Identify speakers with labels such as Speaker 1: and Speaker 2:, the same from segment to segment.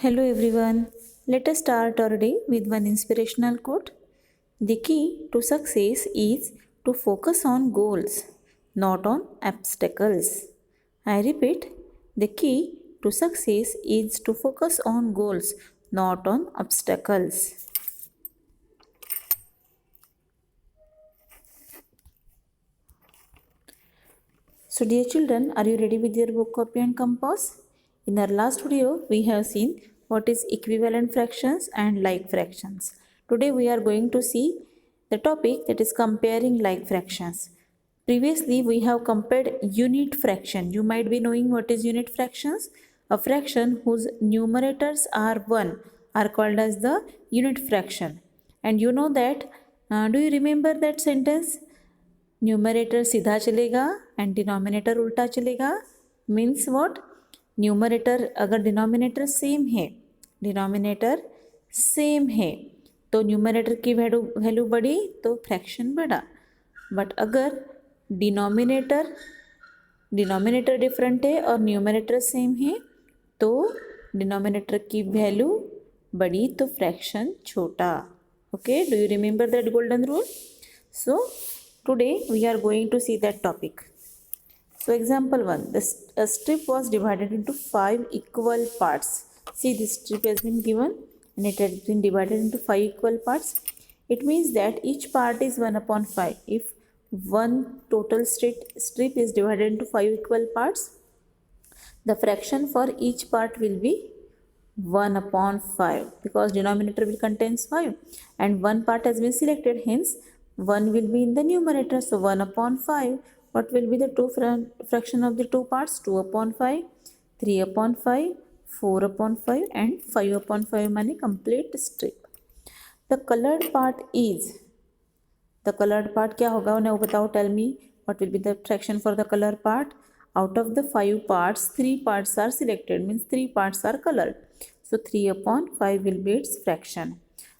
Speaker 1: Hello everyone. Let us start our day with one inspirational quote. The key to success is to focus on goals, not on obstacles. I repeat, the key to success is to focus on goals, not on obstacles. So, dear children, are you ready with your book, copy, and compass? In our last video, we have seen what is equivalent fractions and like fractions. Today, we are going to see the topic that is comparing like fractions. Previously, we have compared unit fraction. You might be knowing what is unit fractions. A fraction whose numerators are 1 are called as the unit fraction. And you know that, do you remember that sentence? Numerator सीधा चलेगा and denominator उल्टा चलेगा means what numerator अगर denominator same है तो numerator की value बढ़ी तो फ्रैक्शन बढ़ा बट अगर डिनोमिनेटर डिफरेंट है और न्यूमरेटर सेम है तो डिनोमिनेटर की वैल्यू बढ़ी तो फ्रैक्शन छोटा okay do you remember that golden rule so today we are going to see that topic. So example 1, a strip was divided into 5 equal parts. See, this strip has been given and it has been divided into 5 equal parts. It means that each part is 1 upon 5. If one total strip is divided into 5 equal parts, the fraction for each part will be 1 upon 5 because denominator will contains 5 and one part has been selected, hence 1 will be in the numerator, so 1 upon 5. What will be the two fraction of the two parts? 2 upon 5, 3 upon 5, 4 upon 5 and 5 upon 5 money complete strip. The colored part क्या होगा उन्हें बताओ, tell me what will be the fraction for the color part. Out of the 5 parts, 3 parts are selected, means 3 parts are colored. So 3 upon 5 will be its fraction.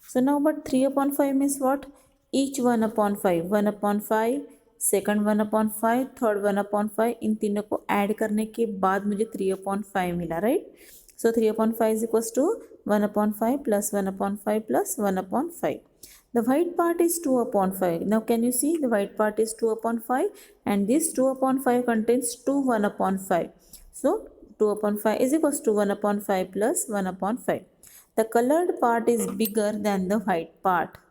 Speaker 1: So now but 3 upon 5 means what? Each 1 upon 5, second 1 upon 5, third 1 upon 5, इन तीनों को add करने के बाद मुझे 3 upon 5 मिला, right. So 3 upon 5 is equals to 1 upon 5 plus 1 upon 5 plus 1 upon 5. The white part is 2 upon 5. Now can you see the white part is 2 upon 5 and this 2 upon 5 contains 2 1 upon 5. So 2 upon 5 is equals to 1 upon 5 plus 1 upon 5. The colored part is bigger than the white part.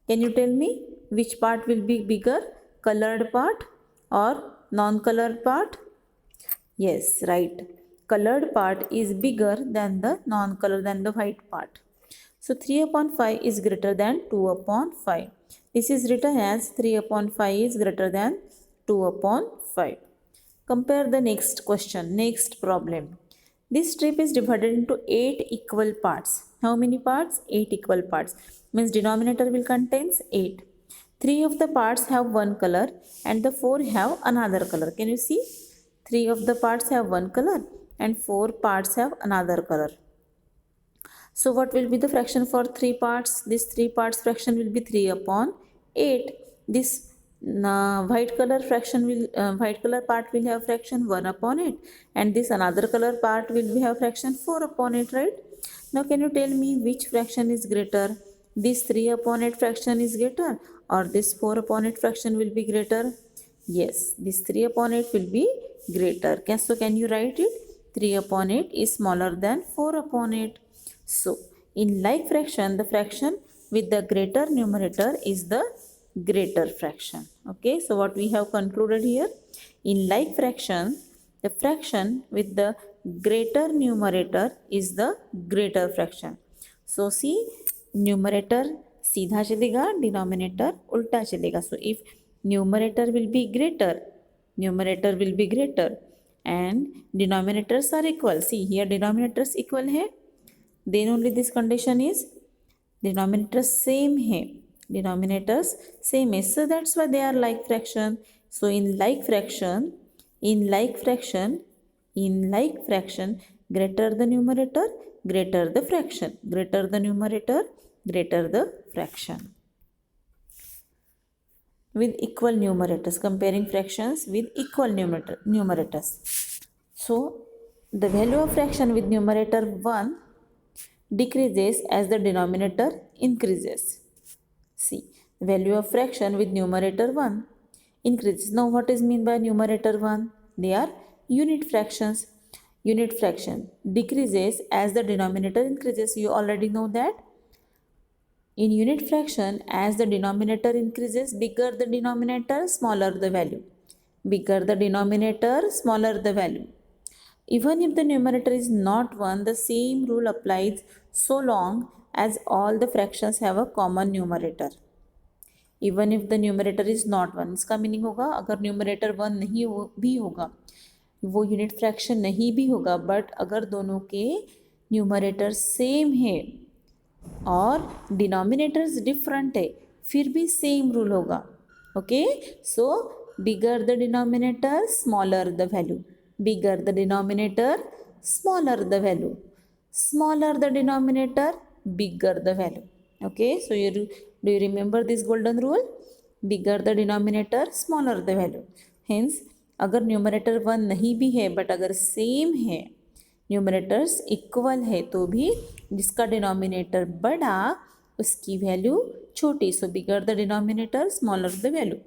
Speaker 1: Can you tell me which part will be bigger, colored part or non-colored part? Yes, right. Colored part is bigger than the non-colored than the white part. So 3 upon 5 is greater than 2 upon 5. This is written as 3 upon 5 is greater than 2 upon 5. Compare the next question, next problem. This strip is divided into 8 equal parts. How many parts? 8 equal parts. Means denominator will contains 8. 3 of the parts have one color and the 4 have another color. Can you see? 3 of the parts have one color and 4 parts have another color. So what will be the fraction for 3 parts? This 3 parts fraction will be 3 upon 8. This white color part will have fraction 1 upon 8 and this another color part will have fraction 4 upon 8, right? Now can you tell me which fraction is greater? This 3 upon 8 fraction is greater or this 4 upon 8 fraction will be greater? Yes, this 3 upon 8 will be greater. So can you write it? 3 upon 8 is smaller than 4 upon 8. So in like fraction, the fraction with the greater numerator is the greater fraction. Okay, so what we have concluded here, in like fraction, the fraction with the greater numerator is the greater fraction. So see, numerator सीधा चलेगा, denominator उल्टा चलेगा. So if numerator will be greater and denominators are equal. See here denominators equal है, then only this condition is denominators same है. Denominators same is, so that's why they are like fraction. So in like fraction, greater the numerator, greater the fraction, greater the numerator, greater the fraction. With equal numerators, comparing fractions with equal numerators. So the value of fraction with numerator 1 decreases as the denominator increases. See, the value of fraction with numerator 1 increases. Now what is mean by numerator 1? They are unit fractions. Unit fraction decreases as the denominator increases. You already know that. In unit fraction, as the denominator increases, bigger the denominator, smaller the value. Bigger the denominator, smaller the value. Even if the numerator is not 1, the same rule applies so long as all the fractions have a common numerator. Even if the numerator is not 1, इसका meaning होगा अगर numerator 1 नहीं भी होगा, वो unit fraction नहीं भी होगा, बट अगर दोनों के न्यूमरेटर सेम है और डिनोमिनेटर्स डिफरेंट है, फिर भी सेम रूल होगा. Okay, so bigger the denominator, smaller the value. Bigger the denominator, smaller the value. Smaller the denominator, bigger the value. Okay, so do you remember this golden rule? Bigger the denominator, smaller the value. Hence, अगर numerator 1 नहीं भी है but अगर same है, numerators equal है, तो भी जिसका डिनोमिनेटर बड़ा उसकी वैल्यू छोटी. So bigger the denominator, smaller the value.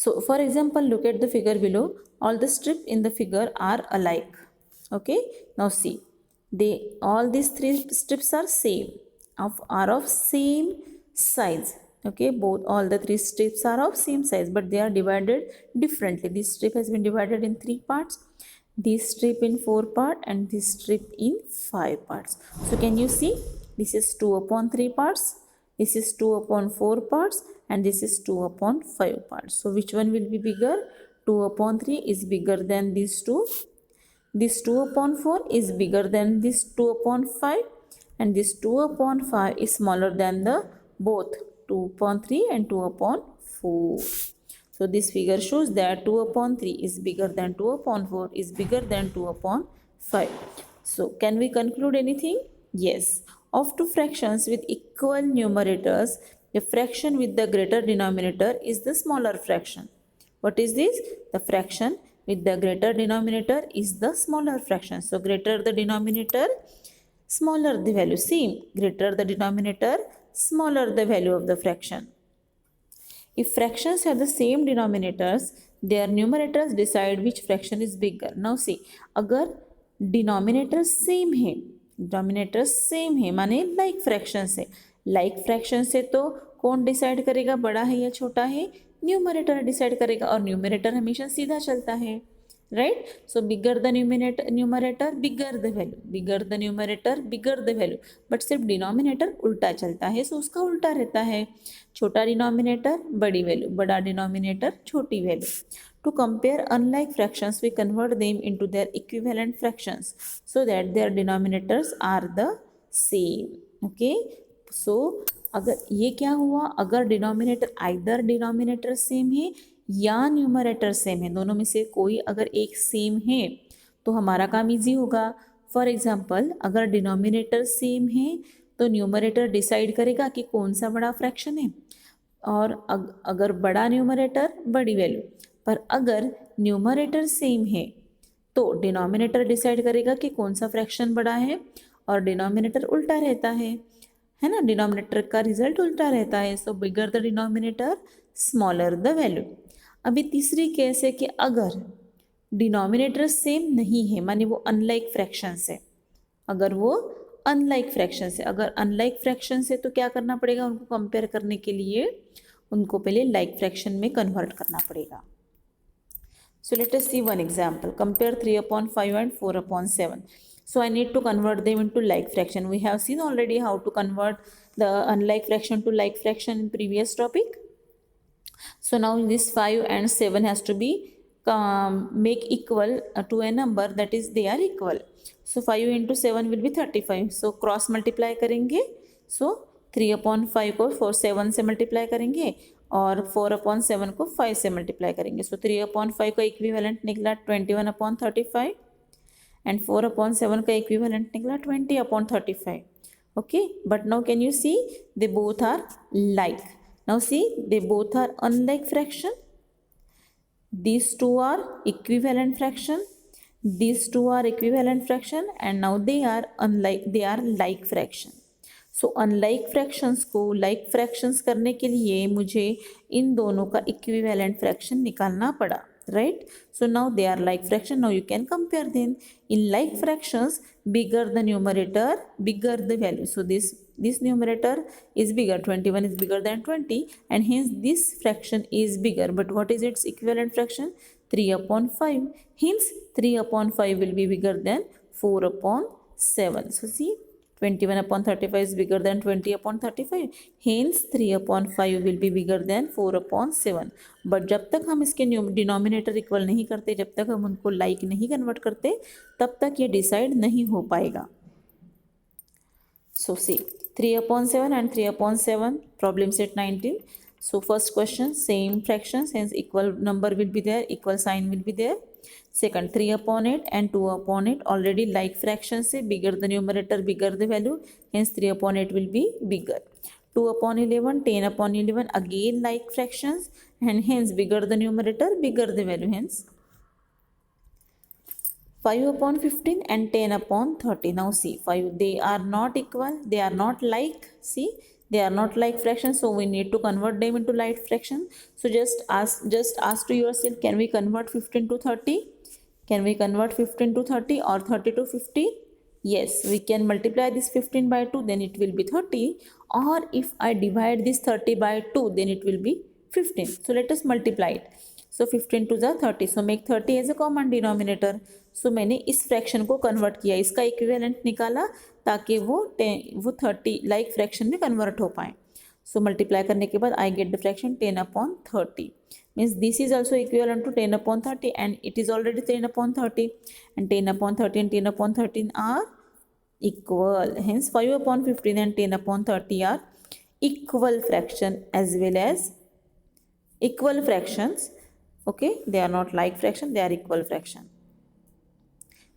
Speaker 1: So for example, look at the figure below. All the strips in the figure are alike. Okay, now see, all these three strips are are of same size. Okay, all the three strips are of same size, but they are divided differently. This strip has been divided in 3 parts, this strip in 4 parts, and this strip in 5 parts. So can you see, this is 2 upon 3 parts, this is 2 upon 4 parts, and this is 2 upon 5 parts. So which one will be bigger? 2 upon 3 is bigger than these two. This 2 upon 4 is bigger than this 2 upon 5, and this 2 upon 5 is smaller than the both 2 upon 3 and 2 upon 4. So this figure shows that 2 upon 3 is bigger than 2 upon 4 is bigger than 2 upon 5. So can we conclude anything? Yes. Of two fractions with equal numerators, the fraction with the greater denominator is the smaller fraction. What is this? The fraction with the greater denominator is the smaller fraction. So greater the denominator, smaller the value. Same, greater the denominator, smaller the value of the fraction. If fractions have the same denominators, their numerators decide which fraction is bigger. Now see, अगर denominator same है, denominator same है माने like fraction से. Like fraction से तो कौन decide करेगा बड़ा है या छोटा है? न्यूमरेटर डिसाइड करेगा, और न्यूमरेटर हमेशा सीधा चलता है, right. So bigger the numerator bigger the value, bigger the numerator bigger the value, but सिर्फ डिनोमिनेटर उल्टा चलता है, सो उसका उल्टा रहता है. छोटा डिनोमिनेटर बड़ी वैल्यू, बड़ा डिनोमिनेटर छोटी value. To compare unlike fractions, we convert them into their equivalent fractions so that their denominators are the same. Okay. सो अगर ये क्या हुआ, अगर डिनोमिनेटर सेम है या न्यूमरेटर सेम है, दोनों में से कोई अगर एक सेम है तो हमारा काम इजी होगा. फॉर एग्जांपल, अगर डिनोमिनेटर सेम है तो न्यूमरेटर डिसाइड करेगा कि कौन सा बड़ा फ्रैक्शन है, और अगर बड़ा न्यूमरेटर बड़ी वैल्यू. पर अगर न्यूमरेटर सेम है तो डिनोमिनेटर डिसाइड करेगा कि कौन सा फ्रैक्शन बड़ा है, और डिनोमिनेटर उल्टा रहता है ना, डिनोमिनेटर का रिजल्ट उल्टा रहता है. So bigger the denominator, smaller the value. अभी तीसरी केस है कि अगर डिनोमिनेटर सेम नहीं है, माने वो अनलाइक फ्रैक्शन से, अगर वो अनलाइक फ्रैक्शन से, अगर अनलाइक फ्रैक्शन से तो क्या करना पड़ेगा, उनको कंपेयर करने के लिए उनको पहले लाइक फ्रैक्शन में कन्वर्ट करना पड़ेगा. So let us C one example. Compare 3 upon 5 and 4 upon 7. So I need to convert them into like fraction. We have seen already how to convert the unlike fraction to like fraction in previous topic. So now this 5 and 7 has to be make equal to a number, that is they are equal. So 5 into 7 will be 35. So cross multiply करेंगे. So 3 upon 5 को 7 से multiply करेंगे और 4 upon 7 को 5 से multiply करेंगे. So 3 upon 5 का equivalent निकला 21 upon 35. and 4 upon 7 का equivalent निकला 20 upon 35. Okay, but now can you see they both are like. Now see, they both are unlike fraction. These two are equivalent fraction. these two are equivalent fraction and now they are like fraction. So unlike fractions को like fractions करने के लिए मुझे इन दोनों का equivalent fraction निकालना पड़ा, right. So now they are like fraction, now you can compare them. In like fractions bigger the numerator bigger the value. So this numerator is bigger, 21 is bigger than 20 and hence this fraction is bigger. But what is its equivalent fraction? 3 upon 5. Hence 3 upon 5 will be bigger than 4 upon 7. So see, 21 upon 35 is bigger than 20 upon 35. Hence 3 upon 5 will be bigger than 4 upon 7. But जब तक हम इसके denominator equal नहीं करते, जब तक हम उनको लाइक नहीं कन्वर्ट करते, तब तक ये डिसाइड नहीं हो पाएगा. So see, 3 upon 7 and 3 upon 7, problem set 19. So first question, same fractions, hence equal number will be there, equal sign will be there. Second, 3 upon 8 and 2 upon 8 already like fractions से bigger the numerator bigger the value, hence 3 upon 8 will be bigger. 2 upon 11, 10 upon 11 again like fractions and hence bigger the numerator bigger the value, hence 5 upon 15 and 10 upon 30. Now see, 5, they are not equal, they are not like, see, they are not like fractions, so we need to convert them into like fraction. So just ask to yourself, can we convert 15 to 30? Can we convert 15 to 30 or 30 to 50? Yes, we can multiply this 15 by 2, then it will be 30. Or if I divide this 30 by 2, then it will be 15. So let us multiply it. So 15 to the 30. So make 30 as a common denominator. So मैंने इस fraction को convert किया, इसका equivalent निकाला ताकि वो 30 like fraction में convert हो पाए. सो मल्टीप्लाई करने के बाद I get the fraction 10 upon 30. Means this is also equivalent to 10 upon 30 and it is already 10 upon 30 and 10 upon 30 and 10 upon 13 are equal. Hence 5 upon 15 and 10 upon 30 are equal fraction as well as equal fractions. Okay, they are not like fraction, they are equal fraction.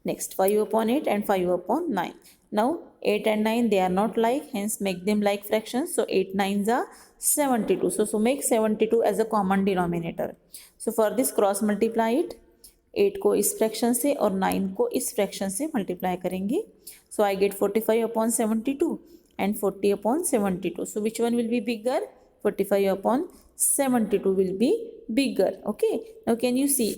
Speaker 1: Next, 5 upon 8 and 5 upon 9. Now 8 and 9 they are not like, hence make them like fractions. So 8 9s are 72. So make 72 as a common denominator. So for this cross multiply it. 8 को इस fraction से और 9 को इस fraction से multiply करेंगे. सो I get 45 upon 72 and 40 upon 72. So which one will be bigger? 45 upon 72 will be bigger. Okay. Now can you see?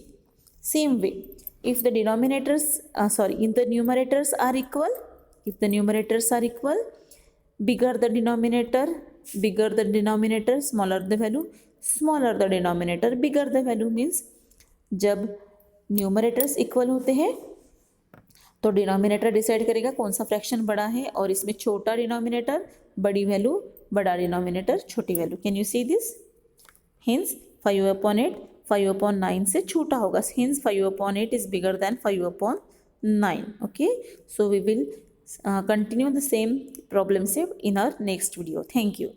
Speaker 1: Same way. If the denominators, if the numerators are equal, bigger the denominator, smaller the value, smaller the denominator, bigger the value. Means जब numerators equal होते हैं तो denominator decide करेगा कौन सा fraction बड़ा है, और इसमें छोटा डिनोमिनेटर बड़ी वैल्यू, बड़ा डिनोमिनेटर छोटी value. Can you see this? Hence 5 upon 8 5 upon 9 से छोटा होगा. Hence 5 upon 8 is bigger than 5 upon 9. Okay, so we will continue the same problem set in our next video. Thank you.